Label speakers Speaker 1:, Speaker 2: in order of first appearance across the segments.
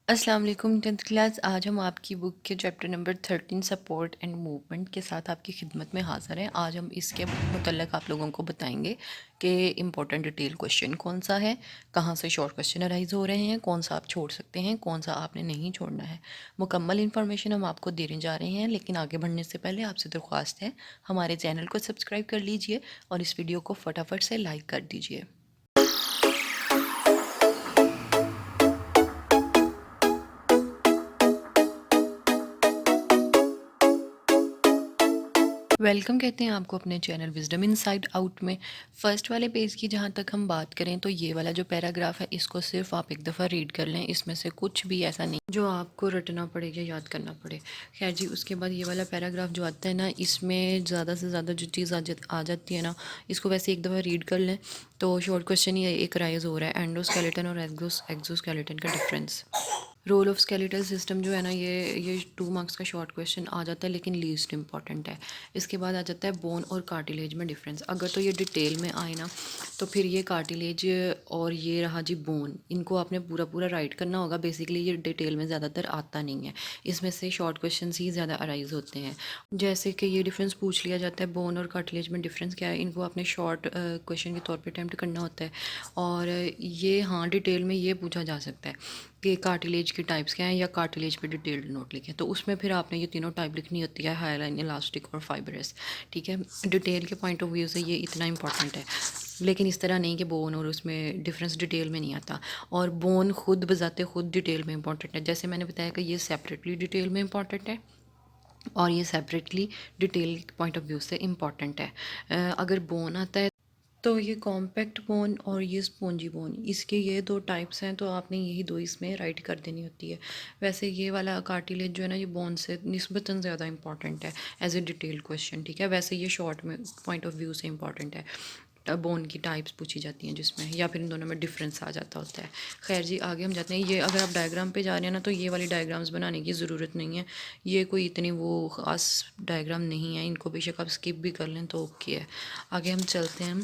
Speaker 1: अस्सलाम वालेकुम 10th class. आज हम आपकी बुक के chapter number 13 support and movement के साथ आपकी खिदमत में हाज़िर हैं। आज हम इसके मुतल्लिक़ आप लोगों को बताएंगे कि इम्पोर्टेंट डिटेल क्वेश्चन कौन सा है, कहाँ से शॉर्ट क्वेश्चन अराइज हो रहे हैं, कौन सा आप छोड़ सकते हैं, कौन सा आपने नहीं छोड़ना है। मुकम्मल इन्फॉर्मेशन हम आपको देने जा रहे हैं, लेकिन आगे बढ़ने से पहले आपसे दरख्वास्त है हमारे चैनल को सब्सक्राइब कर लीजिए और इस वीडियो को फटाफट से लाइक कर दीजिए। वेलकम कहते हैं आपको अपने चैनल विजडम इनसाइड आउट में। फ़र्स्ट वाले पेज की जहाँ तक हम बात करें तो ये वाला जो पैराग्राफ है इसको सिर्फ आप एक दफ़ा रीड कर लें। इसमें से कुछ भी ऐसा नहीं जो आपको रटना पड़े या याद करना पड़े। खैर जी, उसके बाद ये वाला पैराग्राफ जो आता है ना, इसमें ज़्यादा से ज़्यादा जो चीज़ आ जाती है ना, इसको वैसे एक दफ़ा रीड कर लें तो शॉर्ट क्वेश्चन ये एक राइज हो रहा है, एंडोस्केलेटन और एक्सोस्केलेटन का difference. Role of skeletal system जो है ना, ये 2 मार्क्स का शॉर्ट क्वेश्चन आ जाता है, लेकिन लीस्ट इंपॉर्टेंट है। इसके बाद आ जाता है बोन और कार्टिलेज में डिफरेंस। अगर तो ये डिटेल में आए ना, तो फिर ये कार्टिलेज और ये रहा जी बोन, इनको आपने पूरा पूरा राइट करना होगा। बेसिकली ये डिटेल में ज़्यादातर आता नहीं है, इसमें से शॉर्ट क्वेश्चन ही ज़्यादा अराइज होते हैं। जैसे कि ये डिफरेंस पूछ लिया जाता है, बोन और कार्टिलेज में डिफरेंस क्या है, इनको आपने शॉर्ट क्वेश्चन के तौर पर अटैम्प्ट करना होता है। और ये हाँ, डिटेल में ये पूछा जा सकता है कि कार्टिलेज की टाइप्स क्या हैं, या कार्टिलेज पे डिटेल्ड नोट लिखें, तो उसमें फिर आपने ये तीनों टाइप लिखनी होती है, हाईलाइन, इलास्टिक और फाइबरस। ठीक है, डिटेल के पॉइंट ऑफ व्यू से ये इतना इंपॉर्टेंट है, लेकिन इस तरह नहीं कि बोन और उसमें डिफरेंस डिटेल में नहीं आता। और बोन खुद बजाते खुद डिटेल में इंपॉर्टेंट है। जैसे मैंने बताया कि ये सेपरेटली डिटेल में इंपॉर्टेंट है और ये separately detail point of view से इम्पॉर्टेंट है। अगर बोन आता है तो ये कॉम्पैक्ट बोन और ये स्पॉन्जी बोन, इसके ये 2 टाइप्स हैं, तो आपने यही 2 इसमें राइट कर देनी होती है। वैसे ये वाला कार्टिलेज जो है ना, ये बोन से निस्बतन ज़्यादा इंपॉर्टेंट है एज ए डिटेल क्वेश्चन। ठीक है, वैसे ये शॉर्ट में पॉइंट ऑफ व्यू से इंपॉर्टेंट है। बोन की टाइप्स पूछी जाती हैं जिसमें, या फिर इन दोनों में डिफरेंस आ जाता होता है। खैर जी, आगे हम जाते हैं। ये अगर आप डायग्राम पे जा रहे हैं ना, तो ये वाली डायग्राम्स बनाने की ज़रूरत नहीं है। ये कोई इतनी वो ख़ास डायग्राम नहीं है, इनको बेशक आप स्किप भी कर लें तो ओके है। आगे हम चलते हैं।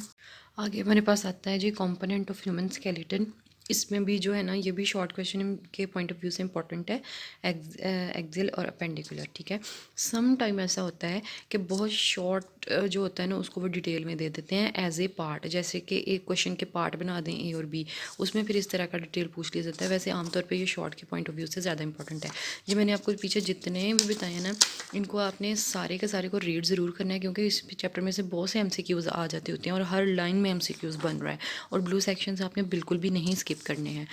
Speaker 1: आगे हमारे पास आता है जी कंपोनेंट ऑफ ह्यूमन स्केलेटन। इसमें भी जो है ना, ये भी शॉर्ट क्वेश्चन के पॉइंट ऑफ व्यू से इंपॉर्टेंट है, एक्सियल और अपेंडिकुलर। ठीक है, सम टाइम ऐसा होता है कि बहुत शॉर्ट जो होता है ना, उसको वो डिटेल में दे देते हैं एज ए पार्ट। जैसे कि एक क्वेश्चन के पार्ट बना दें ए और बी, उसमें फिर इस तरह का डिटेल पूछ लिया जाता है। वैसे आमतौर पर ये शॉर्ट के पॉइंट ऑफ व्यू से ज़्यादा इंपॉर्टेंट है। ये मैंने आपको पीछे जितने भी बताए हैं ना, इनको आपने सारे के सारे को रीड ज़रूर करना है, क्योंकि इस चैप्टर में से बहुत से एमसीक्यूज़ आ जाते होते हैं और हर लाइन में एमसीक्यूज़ बन रहा है, और ब्लू सेक्शंस आपने बिल्कुल भी नहीं स्किप करने हैं।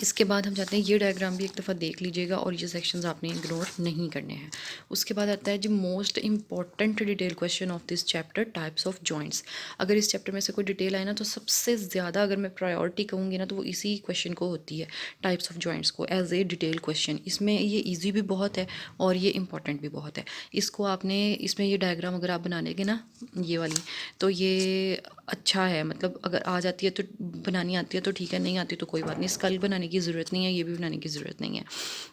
Speaker 1: इसके बाद हम जाते हैं, ये डायग्राम भी एक दफ़ा देख लीजिएगा और ये सेक्शंस आपने इग्नोर नहीं करने हैं। उसके बाद आता है जो most important detail question of this chapter, types of joints. अगर इस चैप्टर में से कोई डिटेल आए ना, तो सबसे ज़्यादा अगर मैं प्रायोरिटी कहूँगी ना, तो वो इसी क्वेश्चन को होती है, टाइप्स ऑफ जॉइंट्स को, एज ए डिटेल क्वेश्चन। इसमें ये ईजी भी बहुत है और ये इंपॉर्टेंट भी बहुत है। इसको आपने, इसमें ये डायग्राम अगर आप बना लेंगे ना, ये वाली, तो ये अच्छा है। मतलब अगर आ जाती है तो बनानी आती है तो ठीक है, नहीं आती तो कोई बात नहीं, स्कल बनाने की ज़रूरत नहीं है, ये भी बनाने की ज़रूरत नहीं है।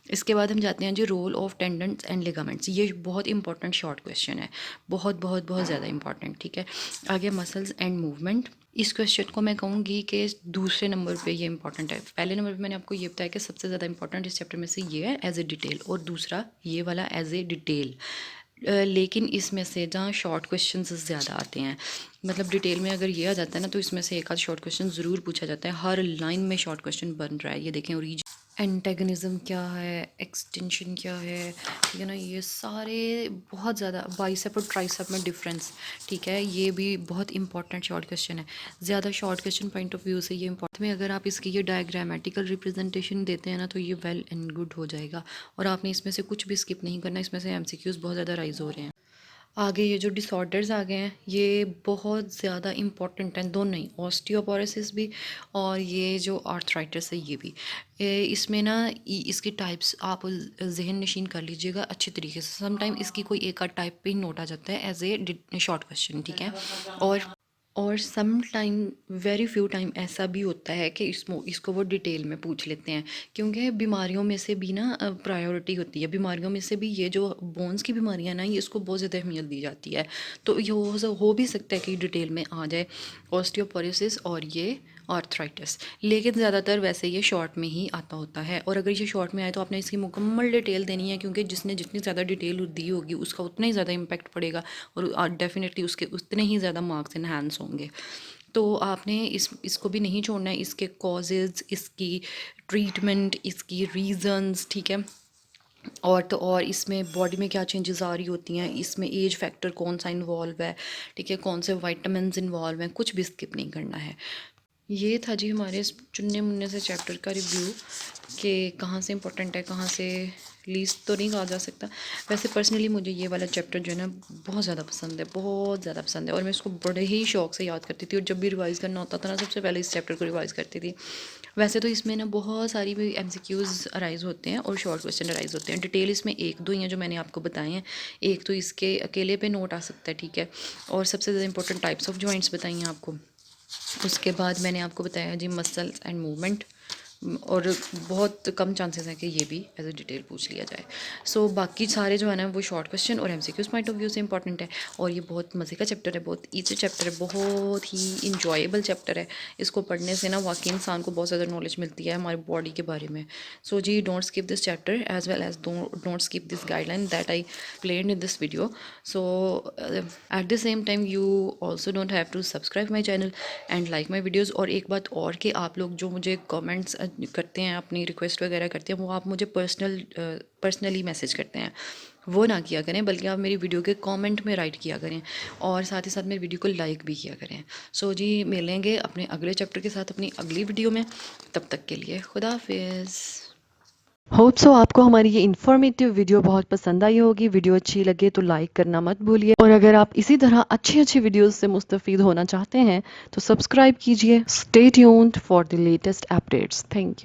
Speaker 1: इसके बाद हम जाते हैं जी रोल ऑफ टेंडेंट्स एंड लिगामेंट्स। ये बहुत इंपॉर्टेंट शॉर्ट क्वेश्चन है, बहुत बहुत बहुत ज़्यादा इंपॉर्टेंट। ठीक है, आगे मसल्स एंड मूवमेंट। इस क्वेश्चन को मैं कहूँगी कि दूसरे नंबर पे ये इंपॉर्टेंट है। पहले नंबर पे मैंने आपको ये बताया कि सबसे ज़्यादा इंपॉर्टेंट इस चैप्टर में से ये है एज ए डिटेल, और दूसरा ये वाला एज ए डिटेल। लेकिन इसमें से जहाँ शॉर्ट क्वेश्चंस ज़्यादा आते हैं, मतलब डिटेल में अगर ये आ जाता है ना, तो इसमें से एक आध शॉर्ट क्वेश्चन ज़रूर पूछा जाता है। हर लाइन में शॉर्ट क्वेश्चन बन रहा है। ये देखें, ओरिजिन, एंटेगनिज्म क्या है, एक्सटेंशन क्या है, ठीक है ना, ये सारे बहुत ज़्यादा, बाइसेप और ट्राइसेप में डिफरेंस। ठीक है, ये भी बहुत इंपॉर्टेंट शॉर्ट क्वेश्चन है। ज़्यादा short question point of view से ये इंपॉर्टेंट में, अगर आप इसकी ये डायग्रामेटिकल रिप्रेजेंटेशन देते हैं ना, तो ये वेल एंड गुड हो जाएगा, और आपने इसमें से कुछ भी स्किप नहीं करना। इसमें से एमसीक्यूज़ बहुत ज़्यादा राइज हो रहे हैं। आगे ये जो डिसऑर्डर्स आ गए हैं, ये बहुत ज़्यादा इंपॉर्टेंट हैं, दोनों ही, ऑस्टियोपोरोसिस भी और ये जो आर्थराइटिस है ये भी। इसमें ना इसकी टाइप्स आप जहन नशीन कर लीजिएगा अच्छी तरीके से। सम टाइम इसकी कोई एक आध टाइप पे ही नोट आ जाता है एज ए शॉर्ट क्वेश्चन। ठीक है, और some time, very few time ऐसा भी होता है कि इसको वो डिटेल में पूछ लेते हैं, क्योंकि बीमारियों में से भी ना प्रायोरिटी होती है। बीमारियों में से भी ये जो बोन्स की बीमारियां ना, ये इसको बहुत ज़्यादा अहमियत दी जाती है, तो ये हो भी सकता है कि डिटेल में आ जाए, ऑस्टियोपोरोसिस और ये आर्थराइटिस। लेकिन ज़्यादातर वैसे ये शॉर्ट में ही आता होता है, और अगर ये शॉर्ट में आए तो आपने इसकी मुकम्मल डिटेल देनी है, क्योंकि जिसने जितनी ज़्यादा डिटेल दी होगी उसका उतना ही ज़्यादा इम्पैक्ट पड़ेगा और डेफिनेटली उसके उतने ही ज़्यादा मार्क्स इन्हांस होंगे। तो आपने इसको भी नहीं छोड़ना है, इसके कॉजेज़, इसकी ट्रीटमेंट, इसकी रीज़न्स, ठीक है। और तो और इसमें बॉडी में क्या चेंजेस आ रही होती हैं, इसमें एज फैक्टर कौन सा इन्वॉल्व है, ठीक है, कौन से वाइटामिन्स इन्वॉल्व हैं, कुछ भी स्किप नहीं करना है। ये था जी हमारे इस चुन्ने मुन्ने से चैप्टर का रिव्यू कि कहाँ से इम्पोर्टेंट है, कहाँ से लीस्ट तो नहीं कहा जा सकता। वैसे पर्सनली मुझे ये वाला चैप्टर जो है ना बहुत ज़्यादा पसंद है, बहुत ज़्यादा पसंद है, और मैं इसको बड़े ही शौक से याद करती थी, और जब भी रिवाइज़ करना होता था ना सबसे पहले इस चैप्टर को रिवाइज़ करती थी। वैसे तो इसमें ना बहुत सारी भी MCQs अराइज होते हैं और शॉर्ट क्वेश्चन अराइज होते हैं। डिटेल इसमें एक दो ही हैं जो मैंने आपको बताए हैं। एक तो इसके अकेले पे नोट आ सकता है, ठीक है, और सबसे ज़्यादा इंपॉर्टेंट टाइप्स ऑफ जॉइंट्स बताई हैं आपको। उसके बाद मैंने आपको बताया जी मसल्स एंड मूवमेंट, और बहुत कम चांसेस हैं कि ये भी एज ए डिटेल पूछ लिया जाए। सो बाकी सारे जो है ना वो शॉर्ट क्वेश्चन और MCQs पॉइंट ऑफ व्यू से इंपॉर्टेंट है, और ये बहुत मज़े का चैप्टर है, बहुत ईजी चैप्टर है, बहुत ही इंजॉयबल चैप्टर है। इसको पढ़ने से ना वाकई इंसान को बहुत ज़्यादा नॉलेज मिलती है हमारी बॉडी के बारे में। सो जी don't skip this chapter as well as don't skip this guideline that I played in this video. So at the same time you also don't have to subscribe my channel and like my videos. और एक बात और कि आप लोग जो मुझे comments करते हैं, अपनी रिक्वेस्ट वगैरह करते हैं, वो आप मुझे पर्सनली मैसेज करते हैं, वो ना किया करें, बल्कि आप मेरी वीडियो के कमेंट में राइट किया करें, और साथ ही साथ मेरी वीडियो को लाइक भी किया करें। सो जी मिलेंगे अपने अगले चैप्टर के साथ अपनी अगली वीडियो में, तब तक के लिए खुदा हाफिज़।
Speaker 2: होप सो आपको हमारी ये इन्फॉर्मेटिव वीडियो बहुत पसंद आई होगी। वीडियो अच्छी लगे तो लाइक करना मत भूलिए, और अगर आप इसी तरह अच्छी अच्छी वीडियोस से मुस्तफ़ीद होना चाहते हैं तो सब्सक्राइब कीजिए। Stay tuned for the latest updates. Thank you.